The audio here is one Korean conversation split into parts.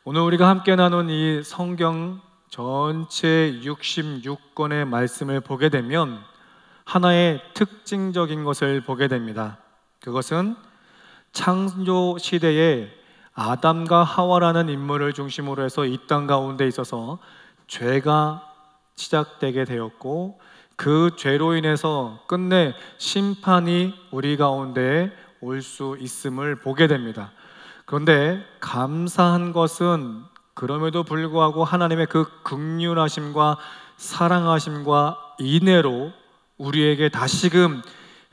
오늘 우리가 함께 나눈 이 성경 전체 66권의 말씀을 보게 되면 하나의 특징적인 것을 보게 됩니다. 그것은 창조 시대에 아담과 하와라는 인물을 중심으로 해서 이 땅 가운데 있어서 죄가 시작되게 되었고, 그 죄로 인해서 끝내 심판이 우리 가운데 올 수 있음을 보게 됩니다. 그런데 감사한 것은 그럼에도 불구하고 하나님의 그 긍휼하심과 사랑하심과 인애로 우리에게 다시금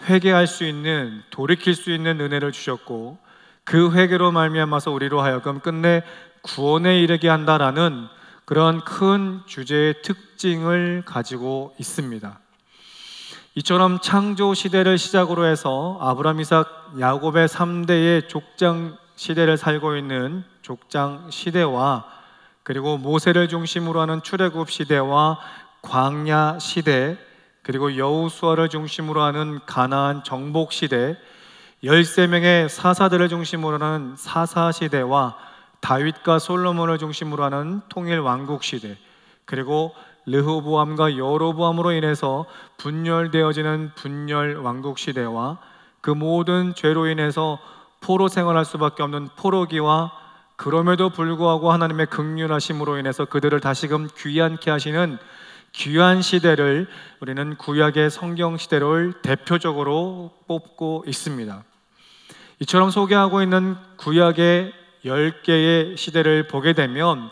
회개할 수 있는, 돌이킬 수 있는 은혜를 주셨고, 그 회개로 말미암아서 우리로 하여금 끝내 구원에 이르게 한다라는 그런 큰 주제의 특징을 가지고 있습니다. 이처럼 창조 시대를 시작으로 해서 아브라함, 이삭, 야곱의 3대의 족장 시대를 살고 있는 족장 시대와, 그리고 모세를 중심으로 하는 출애굽 시대와 광야 시대, 그리고 여호수아를 중심으로 하는 가나안 정복 시대, 13명의 사사들을 중심으로 하는 사사 시대와 다윗과 솔로몬을 중심으로 하는 통일 왕국 시대, 그리고 르호보암과 여로보암으로 인해서 분열되어지는 분열 왕국 시대와 그 모든 죄로 인해서 포로 생활할 수밖에 없는 포로기와, 그럼에도 불구하고 하나님의 긍휼하심으로 인해서 그들을 다시금 귀환케 하시는 귀환 시대를 우리는 구약의 성경 시대를 대표적으로 뽑고 있습니다. 이처럼 소개하고 있는 구약의 10개의 시대를 보게 되면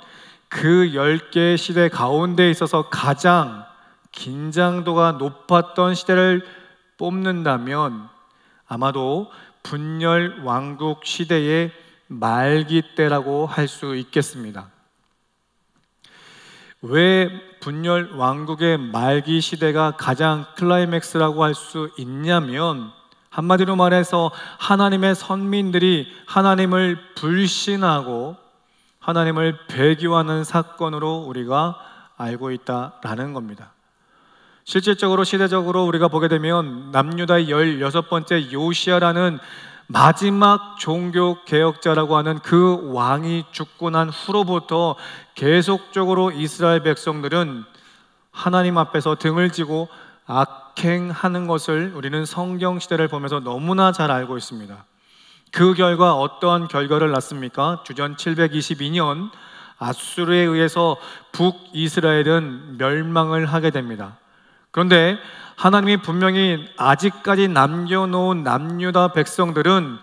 그 10개의 시대 가운데 있어서 가장 긴장도가 높았던 시대를 뽑는다면 아마도 분열 왕국 시대의 말기 때라고 할 수 있겠습니다. 왜 분열 왕국의 말기 시대가 가장 클라이맥스라고 할 수 있냐면, 한마디로 말해서 하나님의 선민들이 하나님을 불신하고 하나님을 배교하는 사건으로 우리가 알고 있다라는 겁니다. 실질적으로 시대적으로 우리가 보게 되면 남유다의 16번째 요시야라는 마지막 종교 개혁자라고 하는 그 왕이 죽고 난 후로부터 계속적으로 이스라엘 백성들은 하나님 앞에서 등을 지고 악행하는 것을 우리는 성경 시대를 보면서 너무나 잘 알고 있습니다. 그 결과 어떠한 결과를 낳습니까? 주전 722년 아수르에 의해서 북이스라엘은 멸망을 하게 됩니다. 그런데 하나님이 분명히 아직까지 남겨놓은 남유다 백성들은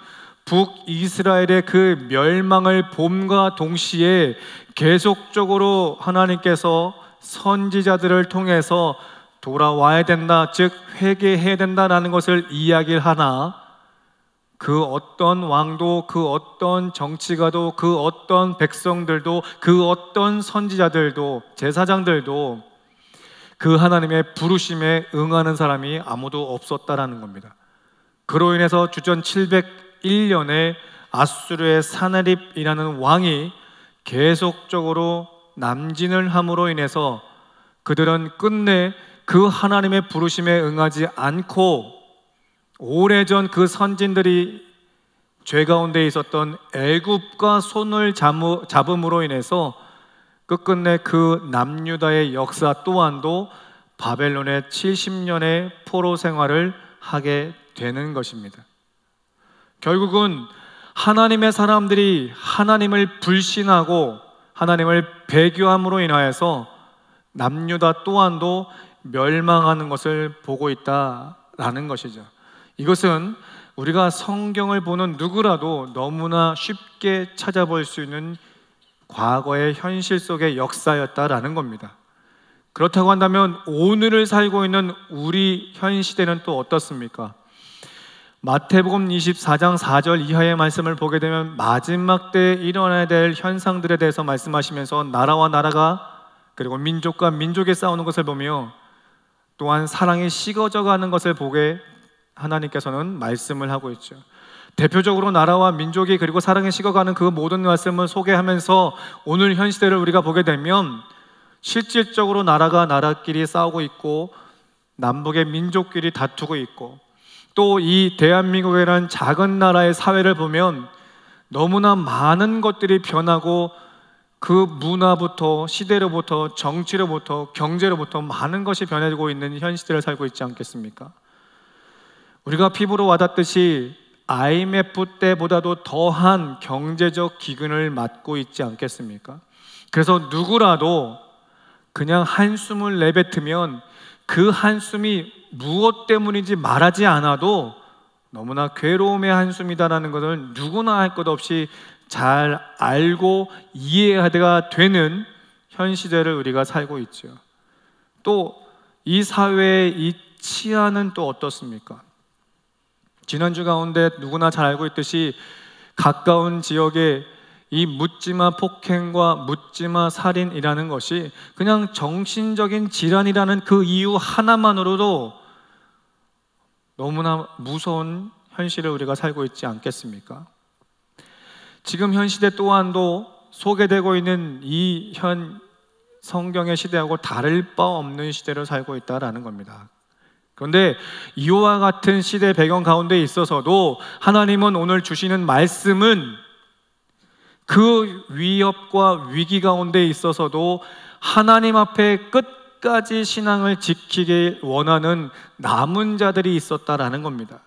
북이스라엘의 그 멸망을 봄과 동시에 계속적으로 하나님께서 선지자들을 통해서 돌아와야 된다, 즉 회개해야 된다라는 것을 이야기를 하나, 그 어떤 왕도, 그 어떤 정치가도, 그 어떤 백성들도, 그 어떤 선지자들도, 제사장들도 그 하나님의 부르심에 응하는 사람이 아무도 없었다라는 겁니다. 그로 인해서 주전 701년에 아수르의 사나립이라는 왕이 계속적으로 남진을 함으로 인해서 그들은 끝내 그 하나님의 부르심에 응하지 않고 오래전 그 선진들이 죄 가운데 있었던 애굽과 손을 잡음으로 인해서 끝끝내 그 남유다의 역사 또한도 바벨론의 70년의 포로 생활을 하게 되는 것입니다. 결국은 하나님의 사람들이 하나님을 불신하고 하나님을 배교함으로 인하여서 남유다 또한도 멸망하는 것을 보고 있다라는 것이죠. 이것은 우리가 성경을 보는 누구라도 너무나 쉽게 찾아볼 수 있는 과거의 현실 속의 역사였다라는 겁니다. 그렇다고 한다면 오늘을 살고 있는 우리 현 시대는 또 어떻습니까? 마태복음 24장 4절 이하의 말씀을 보게 되면 마지막 때에 일어나야 될 현상들에 대해서 말씀하시면서 나라와 나라가, 그리고 민족과 민족이 싸우는 것을 보며 또한 사랑이 식어져 가는 것을 보게 하나님께서는 말씀을 하고 있죠. 대표적으로 나라와 민족이 그리고 사랑이 식어가는 그 모든 말씀을 소개하면서 오늘 현 시대를 우리가 보게 되면 실질적으로 나라가 나라끼리 싸우고 있고 남북의 민족끼리 다투고 있고, 또 이 대한민국이라는 작은 나라의 사회를 보면 너무나 많은 것들이 변하고 그 문화부터 시대로부터 정치로부터 경제로부터 많은 것이 변해지고 있는 현 시대를 살고 있지 않겠습니까? 우리가 피부로 와닿듯이 IMF 때보다도 더한 경제적 기근을 맞고 있지 않겠습니까? 그래서 누구라도 그냥 한숨을 내뱉으면 그 한숨이 무엇 때문인지 말하지 않아도 너무나 괴로움의 한숨이다라는 것을 누구나 할 것 없이 잘 알고 이해가 되는 현 시대를 우리가 살고 있죠. 또 이 사회의 이 치안은 또 어떻습니까? 지난주 가운데 누구나 잘 알고 있듯이 가까운 지역에 이 묻지마 폭행과 묻지마 살인이라는 것이 그냥 정신적인 질환이라는 그 이유 하나만으로도 너무나 무서운 현실을 우리가 살고 있지 않겠습니까? 지금 현 시대 또한도 소개되고 있는 이 현 성경의 시대하고 다를 바 없는 시대를 살고 있다라는 겁니다. 그런데 이와 같은 시대 배경 가운데 있어서도 하나님은 오늘 주시는 말씀은 그 위협과 위기 가운데 있어서도 하나님 앞에 끝까지 신앙을 지키길 원하는 남은 자들이 있었다라는 겁니다.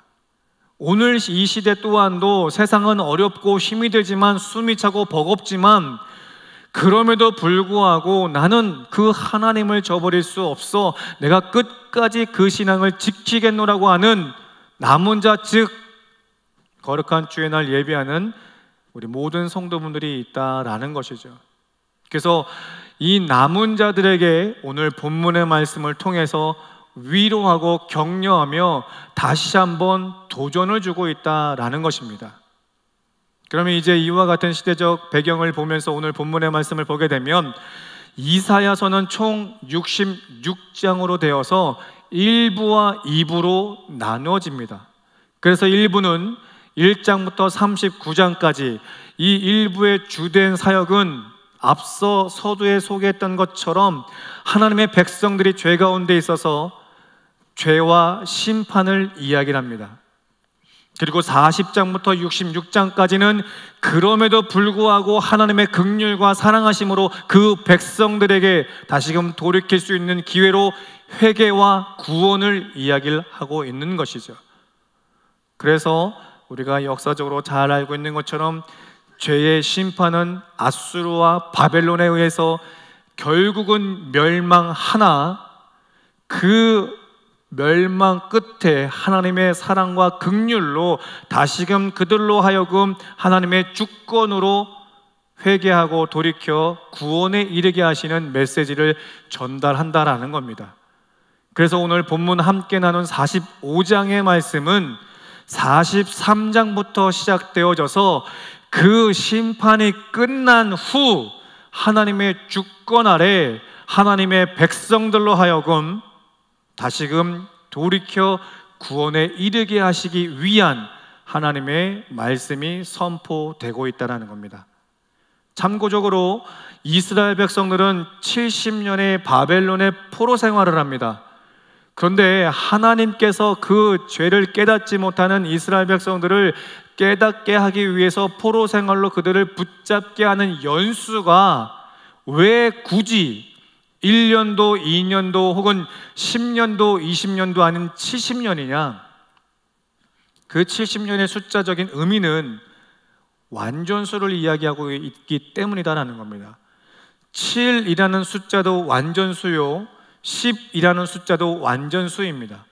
오늘 이 시대 또한도 세상은 어렵고 힘이 들지만 숨이 차고 버겁지만 그럼에도 불구하고 나는 그 하나님을 저버릴 수 없어 내가 끝까지 그 신앙을 지키겠노라고 하는 남은 자, 즉 거룩한 주의 날 예배하는 우리 모든 성도분들이 있다라는 것이죠. 그래서 이 남은 자들에게 오늘 본문의 말씀을 통해서 위로하고 격려하며 다시 한번 도전을 주고 있다라는 것입니다. 그러면 이제 이와 같은 시대적 배경을 보면서 오늘 본문의 말씀을 보게 되면 이사야서는 총 66장으로 되어서 1부와 2부로 나누어집니다. 그래서 1부는 1장부터 39장까지 이 1부의 주된 사역은 앞서 서두에 소개했던 것처럼 하나님의 백성들이 죄 가운데 있어서 죄와 심판을 이야기를 합니다. 그리고 40장부터 66장까지는 그럼에도 불구하고 하나님의 긍휼과 사랑하심으로 그 백성들에게 다시금 돌이킬 수 있는 기회로 회개와 구원을 이야기를 하고 있는 것이죠. 그래서 우리가 역사적으로 잘 알고 있는 것처럼 죄의 심판은 아수르와 바벨론에 의해서 결국은 멸망하나 그 멸망 끝에 하나님의 사랑과 긍휼로 다시금 그들로 하여금 하나님의 주권으로 회개하고 돌이켜 구원에 이르게 하시는 메시지를 전달한다라는 겁니다. 그래서 오늘 본문 함께 나눈 45장의 말씀은 43장부터 시작되어져서 그 심판이 끝난 후 하나님의 주권 아래 하나님의 백성들로 하여금 다시금 돌이켜 구원에 이르게 하시기 위한 하나님의 말씀이 선포되고 있다는 겁니다. 참고적으로 이스라엘 백성들은 70년의 바벨론의 포로 생활을 합니다. 그런데 하나님께서 그 죄를 깨닫지 못하는 이스라엘 백성들을 깨닫게 하기 위해서 포로 생활로 그들을 붙잡게 하는 연수가 왜 굳이 1년도, 2년도 혹은 10년도, 20년도 아닌 70년이냐? 그 70년의 숫자적인 의미는 완전수를 이야기하고 있기 때문이다라는 겁니다. 7이라는 숫자도 완전수요, 10이라는 숫자도 완전수입니다.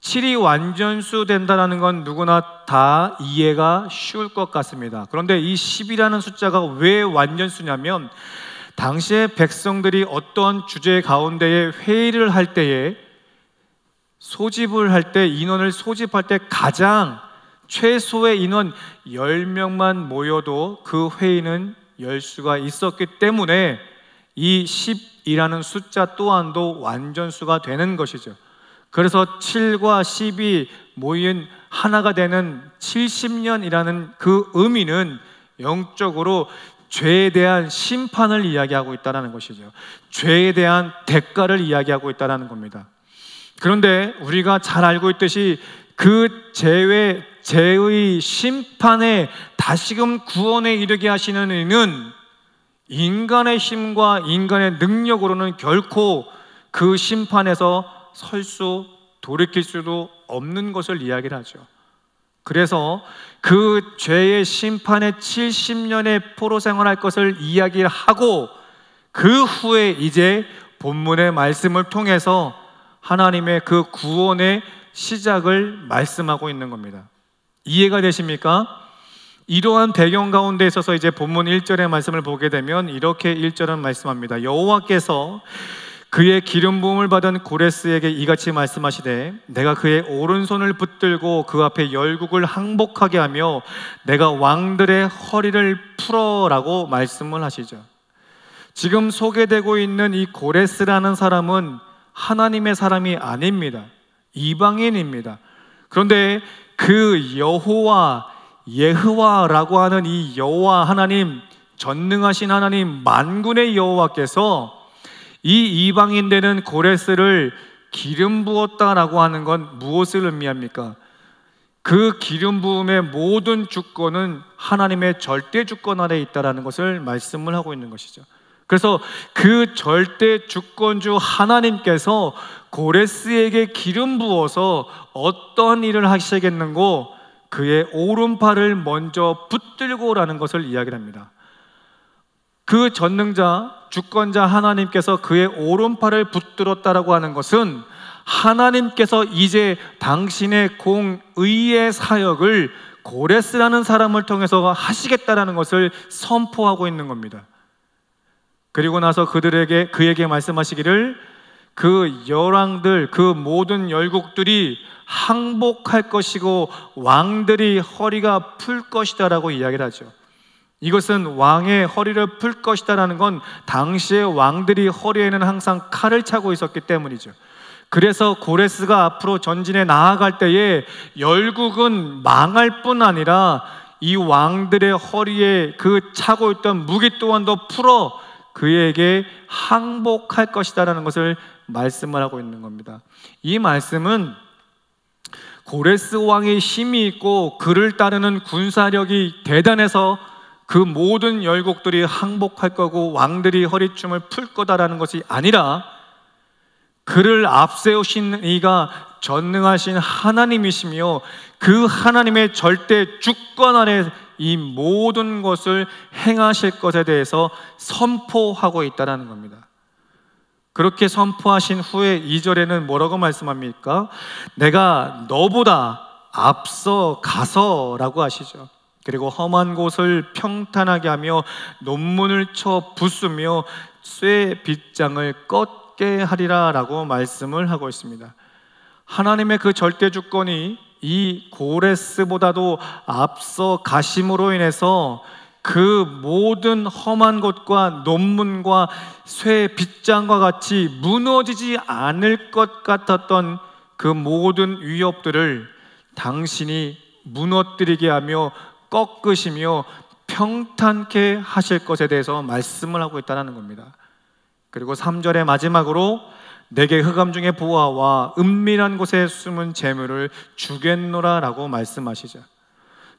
7이 완전수 된다는 건 누구나 다 이해가 쉬울 것 같습니다. 그런데 이 10이라는 숫자가 왜 완전수냐면 당시의 백성들이 어떤 주제 가운데에 회의를 할 때에 소집을 할 때 인원을 소집할 때 가장 최소의 인원 10명만 모여도 그 회의는 열 수가 있었기 때문에 이 10이라는 숫자 또한도 완전수가 되는 것이죠. 그래서 7과 10이 모인 하나가 되는 70년이라는 그 의미는 영적으로 죄에 대한 심판을 이야기하고 있다는 것이죠. 죄에 대한 대가를 이야기하고 있다는 겁니다. 그런데 우리가 잘 알고 있듯이 그 죄의 심판에 다시금 구원에 이르게 하시는 이는 인간의 힘과 인간의 능력으로는 결코 그 심판에서 돌이킬 수도 없는 것을 이야기를 하죠. 그래서 그 죄의 심판의 70년의 포로 생활할 것을 이야기를 하고, 그 후에 이제 본문의 말씀을 통해서 하나님의 그 구원의 시작을 말씀하고 있는 겁니다. 이해가 되십니까? 이러한 배경 가운데 있어서 이제 본문 1절의 말씀을 보게 되면 이렇게 1절은 말씀합니다. 여호와께서 그의 기름 부음을 받은 고레스에게 이같이 말씀하시되 내가 그의 오른손을 붙들고 그 앞에 열국을 항복하게 하며 내가 왕들의 허리를 풀어라고 말씀을 하시죠. 지금 소개되고 있는 이 고레스라는 사람은 하나님의 사람이 아닙니다. 이방인입니다. 그런데 그 여호와, 예흐와라고 하는 이 여호와 하나님, 전능하신 하나님, 만군의 여호와께서 이 이방인 되는 고레스를 기름 부었다라고 하는 건 무엇을 의미합니까? 그 기름 부음의 모든 주권은 하나님의 절대 주권 아래에 있다라는 것을 말씀을 하고 있는 것이죠. 그래서 그 절대 주권주 하나님께서 고레스에게 기름 부어서 어떤 일을 하시겠는고, 그의 오른팔을 먼저 붙들고라는 것을 이야기를 합니다. 그 전능자, 주권자 하나님께서 그의 오른팔을 붙들었다라고 하는 것은 하나님께서 이제 당신의 공의의 사역을 고레스라는 사람을 통해서 하시겠다라는 것을 선포하고 있는 겁니다. 그리고 나서 그에게 말씀하시기를 그 열왕들, 그 모든 열국들이 항복할 것이고 왕들이 허리가 풀 것이다라고 이야기를 하죠. 이것은 왕의 허리를 풀 것이다라는 건 당시의 왕들이 허리에는 항상 칼을 차고 있었기 때문이죠. 그래서 고레스가 앞으로 전진해 나아갈 때에 열국은 망할 뿐 아니라 이 왕들의 허리에 그 차고 있던 무기 또한도 풀어 그에게 항복할 것이다라는 것을 말씀을 하고 있는 겁니다. 이 말씀은 고레스 왕의 힘이 있고 그를 따르는 군사력이 대단해서 그 모든 열국들이 항복할 거고 왕들이 허리춤을 풀 거다라는 것이 아니라, 그를 앞세우신 이가 전능하신 하나님이시며 그 하나님의 절대 주권 아래 이 모든 것을 행하실 것에 대해서 선포하고 있다는 겁니다. 그렇게 선포하신 후에 2절에는 뭐라고 말씀합니까? 내가 너보다 앞서 가서라고 하시죠. 그리고 험한 곳을 평탄하게 하며 논문을 쳐 부수며 쇠 빗장을 꺾게 하리라 라고 말씀을 하고 있습니다. 하나님의 그 절대 주권이 이 고레스보다도 앞서 가심으로 인해서 그 모든 험한 곳과 논문과 쇠 빗장과 같이 무너지지 않을 것 같았던 그 모든 위협들을 당신이 무너뜨리게 하며 꺾으시며 평탄케 하실 것에 대해서 말씀을 하고 있다는 겁니다. 그리고 3절의 마지막으로 내게 흑암 중에 보화와 은밀한 곳에 숨은 재물을 주겠노라 라고 말씀하시죠.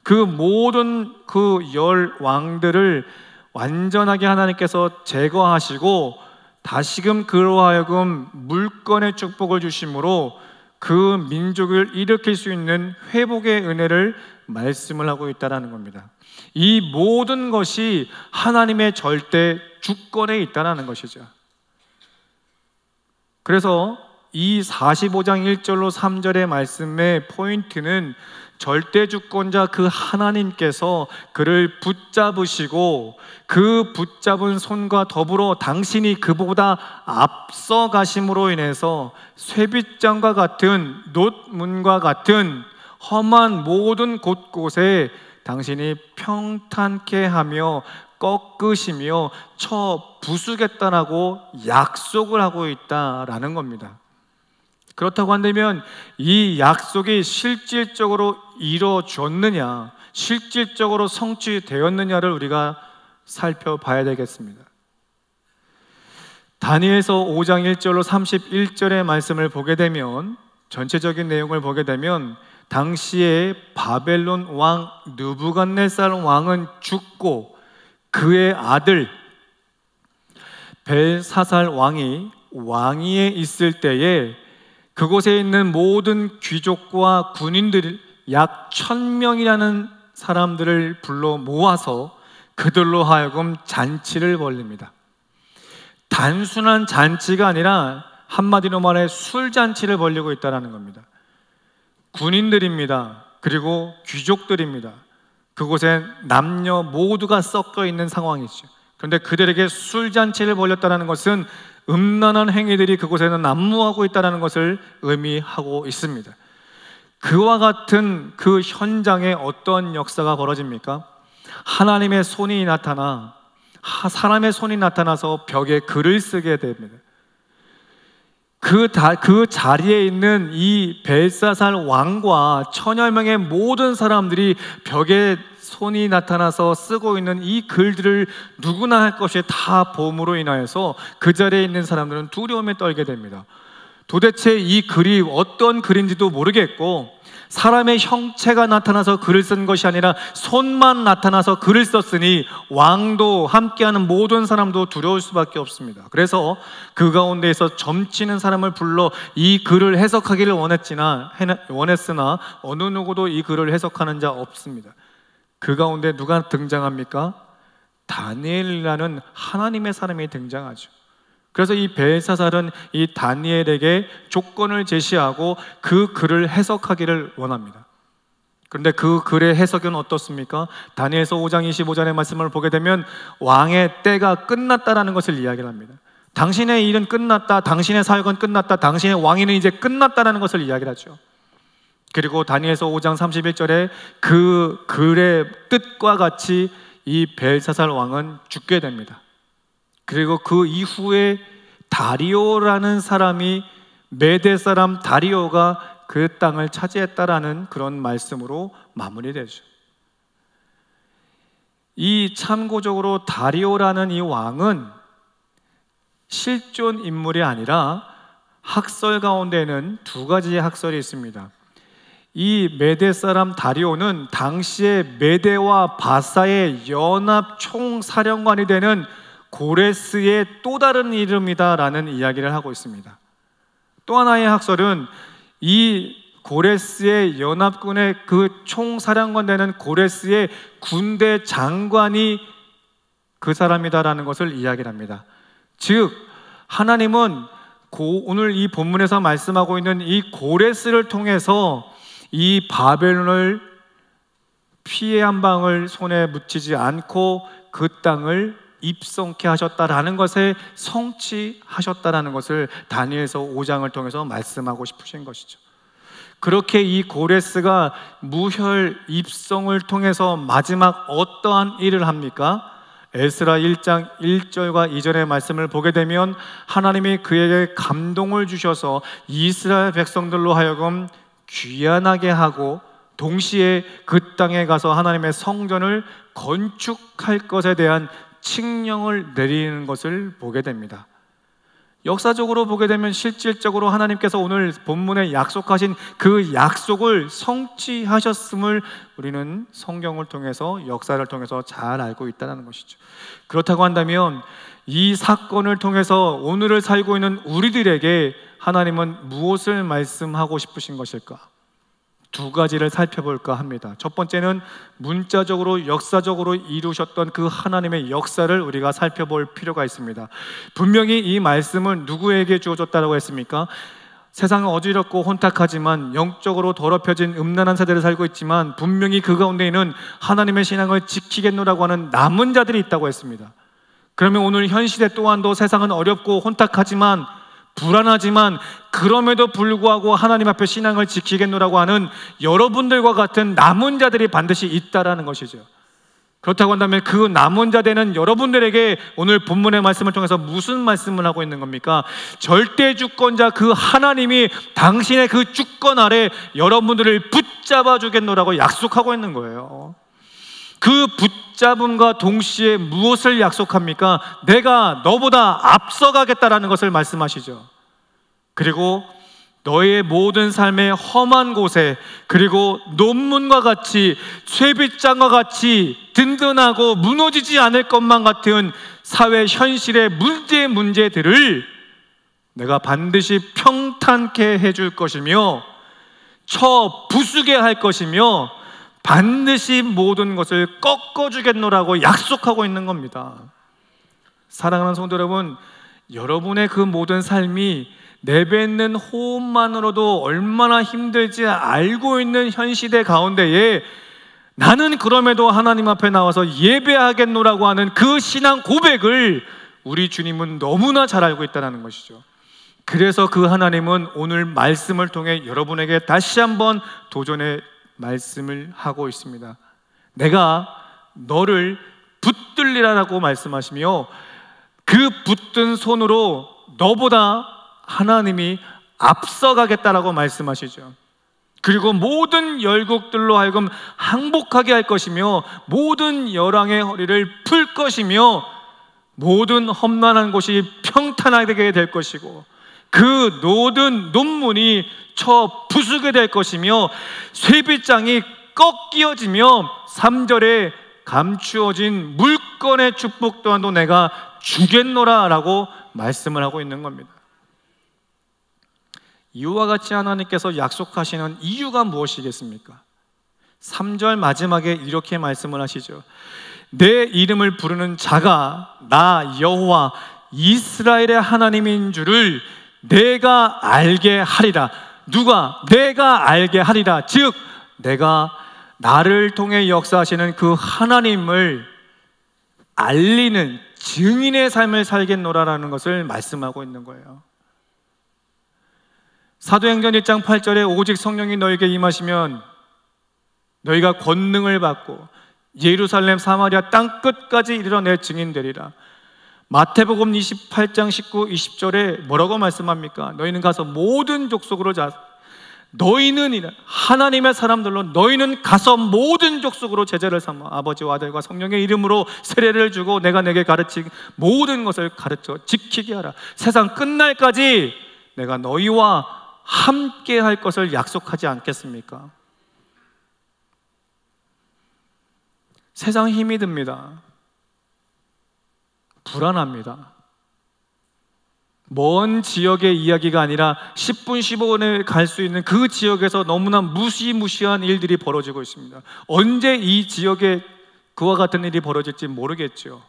그 모든 그 열 왕들을 완전하게 하나님께서 제거하시고 다시금 그로 하여금 물건의 축복을 주심으로 그 민족을 일으킬 수 있는 회복의 은혜를 말씀을 하고 있다는 겁니다. 이 모든 것이 하나님의 절대 주권에 있다는 것이죠. 그래서 이 45장 1절로 3절의 말씀의 포인트는 절대 주권자 그 하나님께서 그를 붙잡으시고 그 붙잡은 손과 더불어 당신이 그보다 앞서 가심으로 인해서 쇠빗장과 같은 놋문과 같은 험한 모든 곳곳에 당신이 평탄케 하며 꺾으시며 쳐 부수겠다라고 약속을 하고 있다라는 겁니다. 그렇다고 한다면 이 약속이 실질적으로 이루어졌느냐, 실질적으로 성취되었느냐를 우리가 살펴봐야 되겠습니다. 다니엘서 5장 1절로 31절의 말씀을 보게 되면, 전체적인 내용을 보게 되면 당시에 바벨론 왕 느부갓네살 왕은 죽고 그의 아들 벨사살 왕이 왕위에 있을 때에 그곳에 있는 모든 귀족과 군인들 약 1000명이라는 사람들을 불러 모아서 그들로 하여금 잔치를 벌립니다. 단순한 잔치가 아니라 한마디로 말해 술잔치를 벌리고 있다는 겁니다. 군인들입니다. 그리고 귀족들입니다. 그곳에 남녀 모두가 섞여 있는 상황이죠. 그런데 그들에게 술잔치를 벌였다는 것은 음란한 행위들이 그곳에는 난무하고 있다는 것을 의미하고 있습니다. 그와 같은 그 현장에 어떤 역사가 벌어집니까? 하나님의 손이 나타나 사람의 손이 나타나서 벽에 글을 쓰게 됩니다. 그 자리에 있는 이 벨사살 왕과 1000여 명의 모든 사람들이 벽에 손이 나타나서 쓰고 있는 이 글들을 누구나 할 것이 다 봄으로 인하여서 그 자리에 있는 사람들은 두려움에 떨게 됩니다. 도대체 이 글이 어떤 글인지도 모르겠고, 사람의 형체가 나타나서 글을 쓴 것이 아니라 손만 나타나서 글을 썼으니 왕도 함께하는 모든 사람도 두려울 수밖에 없습니다. 그래서 그 가운데에서 점치는 사람을 불러 이 글을 해석하기를 원했으나 어느 누구도 이 글을 해석하는 자 없습니다. 그 가운데 누가 등장합니까? 다니엘이라는 하나님의 사람이 등장하죠. 그래서 이 벨사살은 이 다니엘에게 조건을 제시하고 그 글을 해석하기를 원합니다. 그런데 그 글의 해석은 어떻습니까? 다니엘서 5장 25절의 말씀을 보게 되면 왕의 때가 끝났다라는 것을 이야기를 합니다. 당신의 일은 끝났다, 당신의 사역은 끝났다, 당신의 왕위는 이제 끝났다라는 것을 이야기를 하죠. 그리고 다니엘서 5장 31절에 그 글의 뜻과 같이 이 벨사살 왕은 죽게 됩니다. 그리고 그 이후에 다리오라는 사람이, 메대 사람 다리오가 그 땅을 차지했다라는 그런 말씀으로 마무리되죠. 이 참고적으로 다리오라는 이 왕은 실존 인물이 아니라 학설 가운데는 두 가지의 학설이 있습니다. 이 메대 사람 다리오는 당시에 메대와 바사의 연합 총사령관이 되는 고레스의 또 다른 이름이다라는 이야기를 하고 있습니다. 또 하나의 학설은 이 고레스의 연합군의 그 총사령관 되는 고레스의 군대 장관이 그 사람이다라는 것을 이야기를 합니다. 즉 하나님은 오늘 이 본문에서 말씀하고 있는 이 고레스를 통해서 이 바벨론을 피해 한 방울 손에 묻히지 않고 그 땅을 입성케 하셨다라는 것에 성취하셨다라는 것을 다니엘서 5장을 통해서 말씀하고 싶으신 것이죠. 그렇게 이 고레스가 무혈 입성을 통해서 마지막 어떠한 일을 합니까? 에스라 1장 1절과 2절의 말씀을 보게 되면 하나님이 그에게 감동을 주셔서 이스라엘 백성들로 하여금 귀환하게 하고 동시에 그 땅에 가서 하나님의 성전을 건축할 것에 대한 칙령을 내리는 것을 보게 됩니다. 역사적으로 보게 되면 실질적으로 하나님께서 오늘 본문에 약속하신 그 약속을 성취하셨음을 우리는 성경을 통해서, 역사를 통해서 잘 알고 있다는 것이죠. 그렇다고 한다면 이 사건을 통해서 오늘을 살고 있는 우리들에게 하나님은 무엇을 말씀하고 싶으신 것일까? 두 가지를 살펴볼까 합니다. 첫 번째는 문자적으로 역사적으로 이루셨던 그 하나님의 역사를 우리가 살펴볼 필요가 있습니다. 분명히 이 말씀은 누구에게 주어졌다고 했습니까? 세상은 어지럽고 혼탁하지만 영적으로 더럽혀진 음란한 세대를 살고 있지만 분명히 그 가운데에는 하나님의 신앙을 지키겠노라고 하는 남은 자들이 있다고 했습니다. 그러면 오늘 현 시대 또한도 세상은 어렵고 혼탁하지만 불안하지만 그럼에도 불구하고 하나님 앞에 신앙을 지키겠노라고 하는 여러분들과 같은 남은 자들이 반드시 있다라는 것이죠. 그렇다고 한다면 그 남은 자들은 여러분들에게 오늘 본문의 말씀을 통해서 무슨 말씀을 하고 있는 겁니까? 절대 주권자 그 하나님이 당신의 그 주권 아래 여러분들을 붙잡아 주겠노라고 약속하고 있는 거예요. 그 붙잡음과 동시에 무엇을 약속합니까? 내가 너보다 앞서가겠다라는 것을 말씀하시죠. 그리고 너의 모든 삶의 험한 곳에, 그리고 논문과 같이 쇠빗장과 같이 든든하고 무너지지 않을 것만 같은 사회 현실의 문제들을 내가 반드시 평탄케 해줄 것이며 쳐 부수게 할 것이며 반드시 모든 것을 꺾어주겠노라고 약속하고 있는 겁니다. 사랑하는 성도 여러분, 여러분의 그 모든 삶이 내뱉는 호흡만으로도 얼마나 힘들지 알고 있는 현 시대 가운데에 나는 그럼에도 하나님 앞에 나와서 예배하겠노라고 하는 그 신앙 고백을 우리 주님은 너무나 잘 알고 있다는 것이죠. 그래서 그 하나님은 오늘 말씀을 통해 여러분에게 다시 한번 도전의 말씀을 하고 있습니다. 내가 너를 붙들리라라고 말씀하시며 그 붙든 손으로 너보다 하나님이 앞서가겠다라고 말씀하시죠. 그리고 모든 열국들로 하여금 항복하게 할 것이며 모든 열왕의 허리를 풀 것이며 모든 험난한 곳이 평탄하게 될 것이고 그 모든 논문이 쳐 부수게 될 것이며 쇠빗장이 꺾여지며 3절에 감추어진 물건의 축복 또한도 내가 주겠노라 라고 말씀을 하고 있는 겁니다. 이와 같이 하나님께서 약속하시는 이유가 무엇이겠습니까? 3절 마지막에 이렇게 말씀을 하시죠. 내 이름을 부르는 자가 나 여호와 이스라엘의 하나님인 줄을 내가 알게 하리라. 누가? 내가 알게 하리라. 즉 내가 나를 통해 역사하시는 그 하나님을 알리는 증인의 삶을 살겠노라라는 것을 말씀하고 있는 거예요. 사도행전 1장 8절에 오직 성령이 너에게 임하시면 너희가 권능을 받고 예루살렘 사마리아 땅끝까지 이르러 내 증인 되리라. 마태복음 28장 19, 20절에 뭐라고 말씀합니까? 너희는 가서 모든 족속으로 너희는 하나님의 사람들로 너희는 가서 모든 족속으로 제자를 삼아 아버지와 아들과 성령의 이름으로 세례를 주고 내가 내게 가르친 모든 것을 가르쳐 지키게 하라. 세상 끝날까지 내가 너희와 함께 할 것을 약속하지 않겠습니까? 세상 힘이 듭니다. 불안합니다. 먼 지역의 이야기가 아니라 10분, 15분에 갈 수 있는 그 지역에서 너무나 무시무시한 일들이 벌어지고 있습니다. 언제 이 지역에 그와 같은 일이 벌어질지 모르겠죠.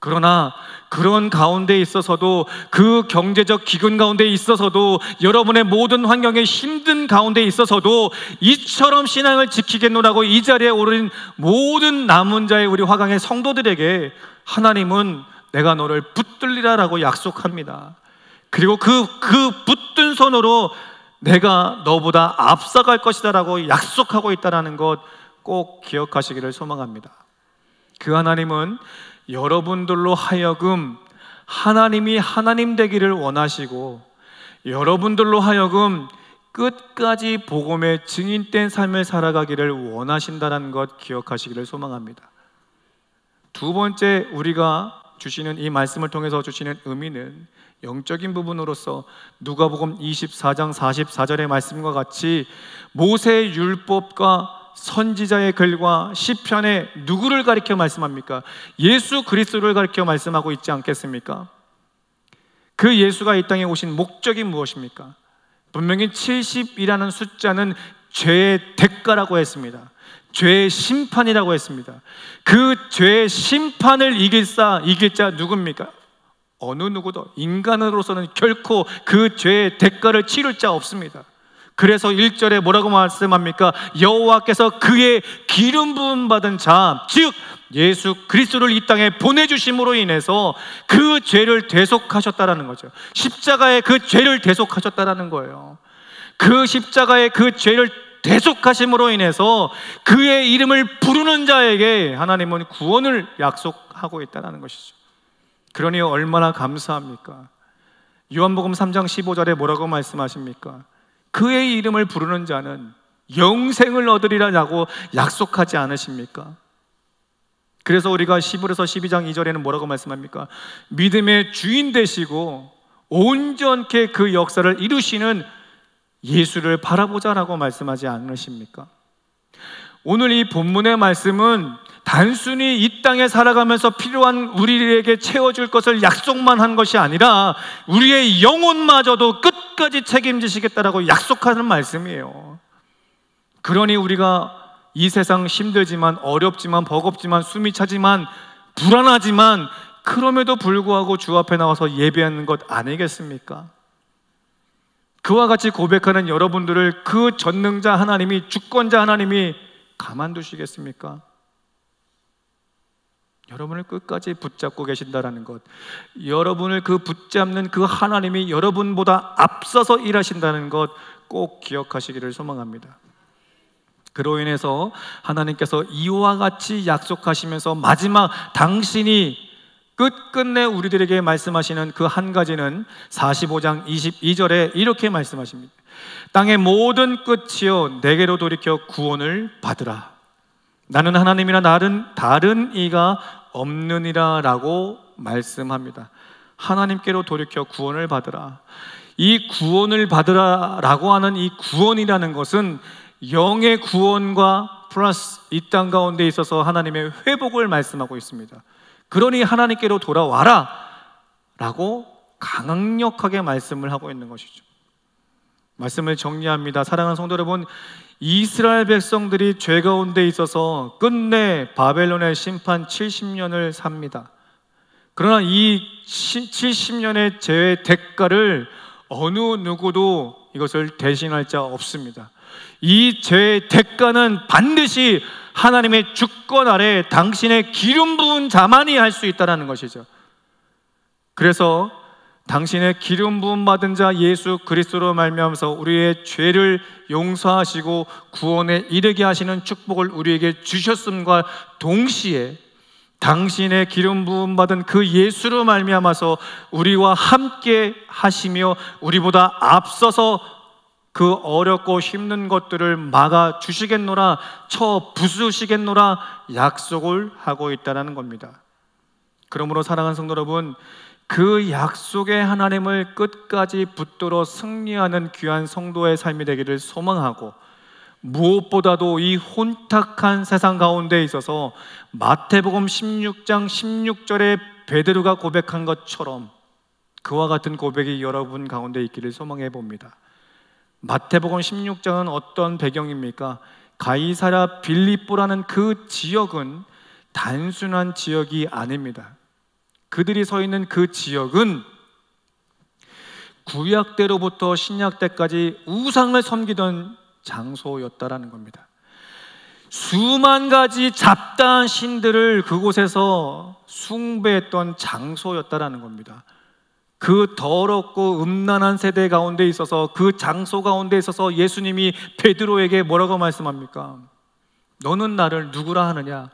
그러나 그런 가운데 있어서도 그 경제적 기근 가운데 있어서도 여러분의 모든 환경의 힘든 가운데 있어서도 이처럼 신앙을 지키겠노라고 이 자리에 오른 모든 남은 자의 우리 화강의 성도들에게 하나님은 내가 너를 붙들리라라고 약속합니다. 그리고 그 붙든 손으로 내가 너보다 앞서갈 것이다라고 약속하고 있다는 것 꼭 기억하시기를 소망합니다. 그 하나님은 여러분들로 하여금 하나님이 하나님 되기를 원하시고 여러분들로 하여금 끝까지 복음의 증인된 삶을 살아가기를 원하신다는 것 기억하시기를 소망합니다. 두 번째, 우리가 주시는 이 말씀을 통해서 주시는 의미는 영적인 부분으로서 누가복음 24장 44절의 말씀과 같이 모세의 율법과 선지자의 글과 시편에 누구를 가리켜 말씀합니까? 예수 그리스도를 가리켜 말씀하고 있지 않겠습니까? 그 예수가 이 땅에 오신 목적이 무엇입니까? 분명히 70이라는 숫자는 죄의 대가라고 했습니다. 죄의 심판이라고 했습니다. 그 죄의 심판을 이길 자 누굽니까? 어느 누구도 인간으로서는 결코 그 죄의 대가를 치를 자 없습니다. 그래서 1절에 뭐라고 말씀합니까? 여호와께서 그의 기름 부음 받은 자, 즉 예수 그리스도를 이 땅에 보내주심으로 인해서 그 죄를 대속하셨다라는 거죠. 십자가의 그 죄를 대속하셨다라는 거예요. 그 십자가의 그 죄를 대속하심으로 인해서 그의 이름을 부르는 자에게 하나님은 구원을 약속하고 있다는 것이죠. 그러니 얼마나 감사합니까? 요한복음 3장 15절에 뭐라고 말씀하십니까? 그의 이름을 부르는 자는 영생을 얻으리라고 약속하지 않으십니까? 그래서 우리가 시브르서 12장 2절에는 뭐라고 말씀합니까? 믿음의 주인 되시고 온전케 그 역사를 이루시는 예수를 바라보자라고 말씀하지 않으십니까? 오늘 이 본문의 말씀은 단순히 이 땅에 살아가면서 필요한 우리에게 채워줄 것을 약속만 한 것이 아니라 우리의 영혼마저도 끝까지 책임지시겠다라고 약속하는 말씀이에요. 그러니 우리가 이 세상 힘들지만, 어렵지만, 버겁지만, 숨이 차지만, 불안하지만, 그럼에도 불구하고 주 앞에 나와서 예배하는 것 아니겠습니까? 그와 같이 고백하는 여러분들을 그 전능자 하나님이, 주권자 하나님이 가만두시겠습니까? 여러분을 끝까지 붙잡고 계신다라는 것, 여러분을 그 붙잡는 그 하나님이 여러분보다 앞서서 일하신다는 것 꼭 기억하시기를 소망합니다. 그로 인해서 하나님께서 이와 같이 약속하시면서 마지막 당신이 끝끝내 우리들에게 말씀하시는 그 한 가지는 45장 22절에 이렇게 말씀하십니다. 땅의 모든 끝이여 내게로 돌이켜 구원을 받으라. 나는 하나님이나 다른 이가 없느니라 라고 말씀합니다. 하나님께로 돌이켜 구원을 받으라. 이 구원을 받으라 라고 하는 이 구원이라는 것은 영의 구원과 플러스 이 땅 가운데 있어서 하나님의 회복을 말씀하고 있습니다. 그러니 하나님께로 돌아와라 라고 강력하게 말씀을 하고 있는 것이죠. 말씀을 정리합니다. 사랑하는 성도 여러분, 이스라엘 백성들이 죄 가운데 있어서 끝내 바벨론의 심판 70년을 삽니다. 그러나 이 70년의 죄의 대가를 어느 누구도 이것을 대신할 자 없습니다. 이 죄의 대가는 반드시 하나님의 주권 아래 당신의 기름 부은 자만이 할 수 있다는 것이죠. 그래서 당신의 기름 부음 받은 자 예수 그리스도로 말미암아서 우리의 죄를 용서하시고 구원에 이르게 하시는 축복을 우리에게 주셨음과 동시에 당신의 기름 부음 받은 그 예수로 말미암아서 우리와 함께 하시며 우리보다 앞서서 그 어렵고 힘든 것들을 막아 주시겠노라, 쳐 부수시겠노라 약속을 하고 있다는 겁니다. 그러므로 사랑하는 성도 여러분, 그 약속의 하나님을 끝까지 붙들어 승리하는 귀한 성도의 삶이 되기를 소망하고, 무엇보다도 이 혼탁한 세상 가운데 있어서 마태복음 16장 16절에 베드로가 고백한 것처럼 그와 같은 고백이 여러분 가운데 있기를 소망해 봅니다. 마태복음 16장은 어떤 배경입니까? 가이사랴 빌립보라는 그 지역은 단순한 지역이 아닙니다. 그들이 서 있는 그 지역은 구약 때로부터 신약 때까지 우상을 섬기던 장소였다라는 겁니다. 수만 가지 잡다한 신들을 그곳에서 숭배했던 장소였다라는 겁니다. 그 더럽고 음란한 세대 가운데 있어서, 그 장소 가운데 있어서 예수님이 베드로에게 뭐라고 말씀합니까? 너는 나를 누구라 하느냐?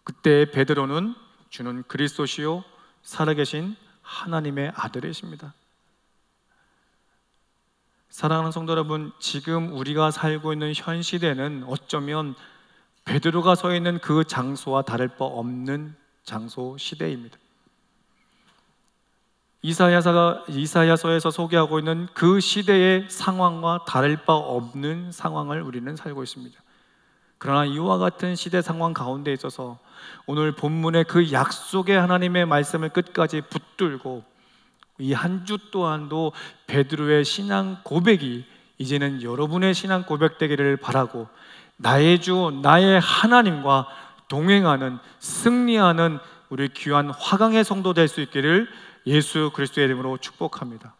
그때 베드로는 주는 그리스도시요 살아계신 하나님의 아들이십니다. 사랑하는 성도 여러분, 지금 우리가 살고 있는 현 시대는 어쩌면 베드로가 서 있는 그 장소와 다를 바 없는 장소 시대입니다. 이사야서에서 소개하고 있는 그 시대의 상황과 다를 바 없는 상황을 우리는 살고 있습니다. 그러나 이와 같은 시대 상황 가운데 있어서 오늘 본문의 그 약속의 하나님의 말씀을 끝까지 붙들고 이 한 주 동안도 베드로의 신앙 고백이 이제는 여러분의 신앙 고백 되기를 바라고, 나의 주 나의 하나님과 동행하는, 승리하는 우리 귀한 화강의 성도 될 수 있기를 예수 그리스도의 이름으로 축복합니다.